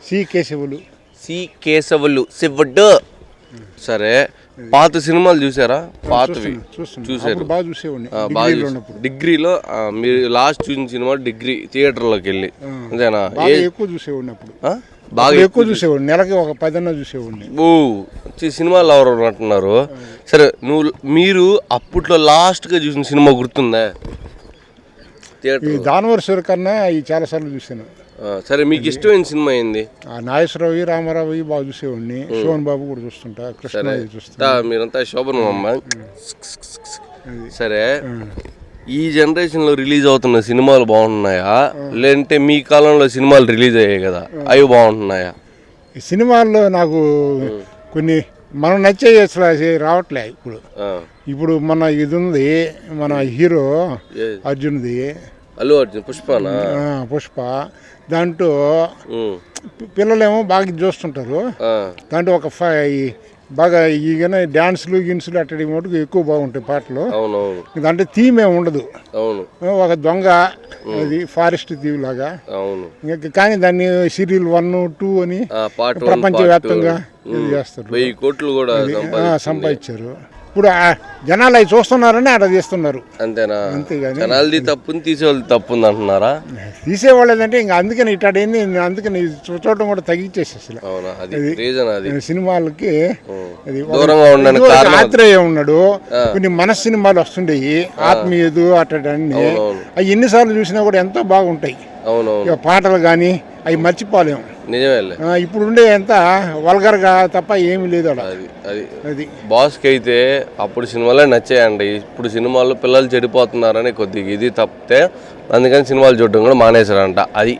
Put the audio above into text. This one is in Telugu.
సి కేశవులు. శివుడు. సరే, పాత సినిమాలు చూసారా? పాతవి చూసారు? బాగా చూసేవాడిని డిగ్రీలో. మీరు లాస్ట్ చూసిన సినిమా డిగ్రీ థియేటర్లోకి వెళ్ళి అంతేనా? ఎక్కువ చూసేవాడిని అప్పుడు, బాగా ఎక్కువ చూసేవాడిని. నెలకి ఒక 10 చూసేవాడిని. సినిమాలు ఎవరు అంటున్నారు? సరే, మీరు అప్పట్లో లాస్ట్గా చూసిన సినిమా గుర్తుందా? దానవర కన్నా ఇవి చాలా సార్లు చూసాను. సరే, మీకు ఇష్టమైన సినిమా ఏంది? నాగేశ్వరరావు, రామారావు బాగా చూసేవాడిని. శోభన్ బాబు కూడా చూస్తుంటా, కృష్ణ చూస్తా. మీరంతా శోభన్ అమ్మ. సరే, ఈ జనరేషన్లో రిలీజ్ అవుతున్న సినిమాలు బాగుంటున్నాయా, లేదంటే మీ కాలంలో సినిమాలు రిలీజ్ అయ్యాయి కదా అవి బాగుంటున్నాయా? ఈ సినిమాల్లో నాకు కొన్ని మనం నచ్చే అసలు రావట్లే ఇప్పుడు మన ఇది ఉంది, మన హీరో అర్జున్ది, అల్లు అర్జున్ పుష్ప. దాంట్లో పిల్లలేమో బాగా చూస్తుంటారు. దాంట్లో ఒక బాగా ఈగన డాన్సులు గిన్సులు అట్టడి మటుకు ఎక్కువ బాగుంటాయి పాటలు. దాంట్లో థీమ్ ఏమి ఉండదు. ఒక దొంగ, అది ఫారెస్ట్ థీమ్ లాగా. కానీ దాన్ని సీరియల్ 1, 2 అని ప్రపంచవ్యాప్తంగా చేస్తారు. 1000 కోట్లు కూడా సంపాదించారు. ఇప్పుడు జనాలు అవి చూస్తున్నారని అలా చేస్తున్నారు. అంతేనా? అంతేగాని జనాలది తప్పుని తీసేవాళ్ళు తప్పుంది అంటున్నారా? తీసేవాళ్ళదంటే ఇంకా అందుకని ఇటాడైంది. అందుకని చూడటం కూడా తగ్గించేసి అసలు సినిమాలకి ఆత్రేయ ఉన్నాడు. కొన్ని మన సినిమాలు వస్తుండేవి, ఆత్మీయదు అట్టడన్నీ. అవి ఎన్నిసార్లు చూసినా కూడా ఎంతో బాగుంటాయి. పాటలు కానీ అవి మర్చిపోలేము. నిజమే. ఇప్పుడు ఉండే ఎంత వల్గర్గా తప్ప ఏమి లేదు. అది బాస్కి అయితే అప్పుడు సినిమాలే నచ్చాయండి. ఇప్పుడు సినిమాల్లో పిల్లలు చెడిపోతున్నారని కొద్దిగా ఇది తప్పితే అందుకని సినిమాలు చూడడం కూడా మానేశారంట. అది